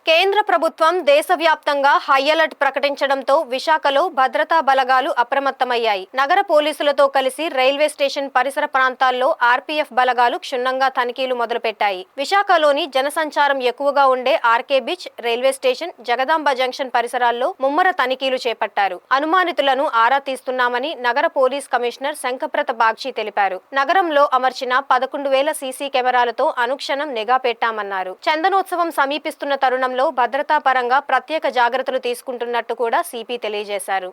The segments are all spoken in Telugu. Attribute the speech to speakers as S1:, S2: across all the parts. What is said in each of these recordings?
S1: కేంద్ర ప్రభుత్వం దేశవ్యాప్తంగా హై అలర్ట్ ప్రకటించడంతో విశాఖలో భద్రతా బలగాలు అప్రమత్తమయ్యాయి. నగర పోలీసులతో కలిసి రైల్వే స్టేషన్ పరిసర ప్రాంతాల్లో ఆర్పీఎఫ్ బలగాలు క్షుణ్ణంగా తనిఖీలు మొదలుపెట్టాయి. విశాఖలోని జనసంచారం ఎక్కువగా ఉండే RK beach, railway station, Jagadamba junction పరిసరాల్లో ముమ్మర తనిఖీలు చేపట్టారు. అనుమానితులను ఆరా తీస్తున్నామని నగర పోలీస్ కమిషనర్ శంఖప్రత బాగ్చి తెలిపారు. నగరంలో అమర్చిన 11,000 సీసీ కెమెరాలతో అనుక్షణం నిఘా పెట్టామన్నారు. చందనోత్సవం సమీపిస్తున్న తరుణంలో భద్రతా పరంగా ప్రత్యేక జాగ్రత్తలు తీసుకుంటున్నట్టు కూడా సిపి తెలియజేశారు.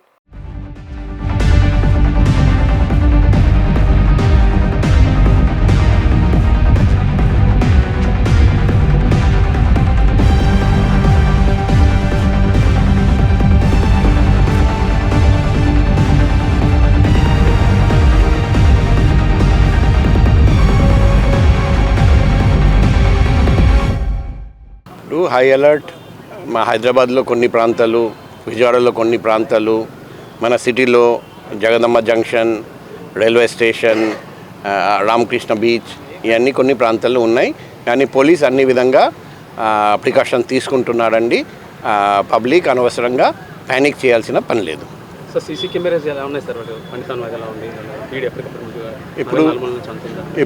S2: హై అలర్ట్ మా హైదరాబాద్లో కొన్ని ప్రాంతాలు, విజయవాడలో కొన్ని ప్రాంతాలు, మన సిటీలో Jagadamma junction, railway station, Ramakrishna beach, ఇవన్నీ కొన్ని ప్రాంతాలు ఉన్నాయి. కానీ పోలీస్ అన్ని విధంగా ప్రికాషన్ తీసుకుంటున్నారండి. పబ్లిక్ అనవసరంగా ప్యానిక్ చేయాల్సిన పని లేదు.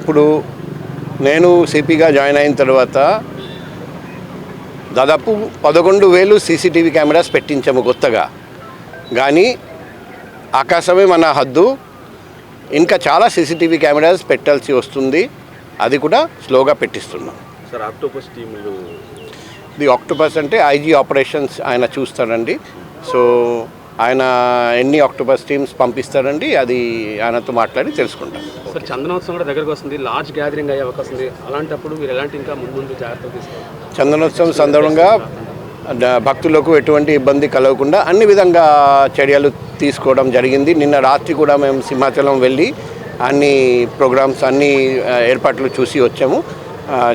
S2: ఇప్పుడు నేను సిపిగా జాయిన్ అయిన తర్వాత దాదాపు 11,000 సీసీటీవీ కెమెరాస్ పెట్టించాము కొత్తగా. కానీ ఆకాశమే మన హద్దు, ఇంకా చాలా సీసీటీవీ కెమెరాస్ పెట్టాల్సి వస్తుంది. అది కూడా స్లోగా పెట్టిస్తున్నాం.
S3: సార్, ఆక్టోపస్ టీములు,
S2: ఇది ఆక్టోపస్ అంటే ఐజీ ఆపరేషన్స్ ఆయన చూస్తారండి. సో ఆయన ఎన్ని ఆక్టోపస్ టీమ్స్ పంపిస్తారండి, అది ఆయనతో మాట్లాడి తెలుసుకుంటాం.
S4: సార్, చందనోత్సవం కూడా దగ్గరకు వస్తుంది, లార్జ్ గ్యాదరింగ్ అయ్యే అవకాశం ఉంది. అలాంటప్పుడు మీరు ఎలాంటి ఇంకా ముందు జాగ్రత్తలు తీసుకోవాలి?
S2: చందనోత్సవం సందర్భంగా భక్తులకు ఎటువంటి ఇబ్బంది కలగకుండా అన్ని విధంగా చర్యలు తీసుకోవడం జరిగింది. నిన్న రాత్రి కూడా మేము సింహాచలం వెళ్ళి అన్ని ప్రోగ్రామ్స్, అన్ని ఏర్పాట్లు చూసి వచ్చాము.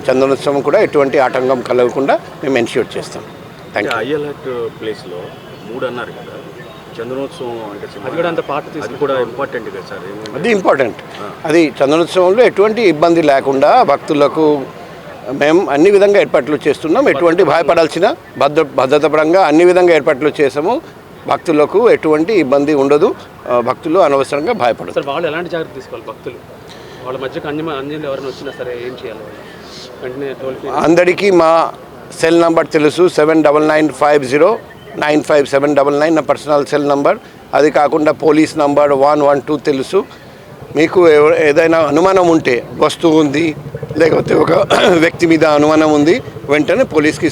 S2: చందనోత్సవం కూడా ఎటువంటి ఆటంకం కలగకుండా మేము ఎన్ష్యూర్ చేస్తాం. Thank you.
S3: హై అలర్ట్ ప్లేస్లో 3 అన్నారు కదా, చందనోత్సవం అంటే
S4: అది కూడా అంత పార్ట్
S3: అది కూడా ఇంపార్టెంట్ కదా సార్?
S2: అది ఇంపార్టెంట్. అది చందనోత్సవంలో ఎటువంటి ఇబ్బంది లేకుండా భక్తులకు మేము అన్ని విధంగా ఏర్పాట్లు చేస్తున్నాం. ఎటువంటి భయపడాల్సిన భద్రత పరంగా అన్ని విధంగా ఏర్పాట్లు చేసాము. భక్తులకు ఎటువంటి ఇబ్బంది ఉండదు. భక్తులు అనవసరంగా భయపడదు.
S4: సార్, వాళ్ళు ఎలాంటి జాగ్రత్త తీసుకోవాలి? భక్తులు వాళ్ళ మధ్యకు అంజన్లు ఎవరైనా వచ్చినా సరే ఏం చేయాలి? వెంటనే
S2: అందరికీ మా సెల్ నంబర్ తెలుసు, 7995095799 నా పర్సనల్ సెల్ నంబర్. అది కాకుండా పోలీస్ నంబర్ 112 తెలుసు. మీకు ఏదైనా అనుమానం ఉంటే, వస్తువు ఉంది లేకపోతే ఒక వ్యక్తి మీద అనుమానం ఉంది, వెంటనే పోలీస్కి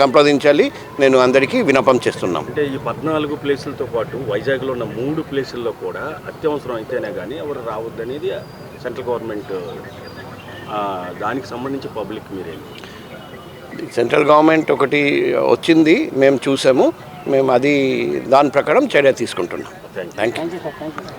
S2: సంప్రదించాలి. నేను అందరికీ విన్నపం చేస్తున్నాం.
S3: అంటే ఈ 14 ప్లేసులతో పాటు వైజాగ్లో ఉన్న 3 ప్లేసుల్లో కూడా అత్యవసరం అయితేనే కానీ ఎవరు రావద్దనేది సెంట్రల్ గవర్నమెంట్. దానికి సంబంధించి పబ్లిక్ మీరేం?
S2: సెంట్రల్ గవర్నమెంట్ ఒకటి వచ్చింది, మేము చూసాము. మేము అది దాని ప్రకారం చర్య తీసుకుంటున్నాం. Thank you.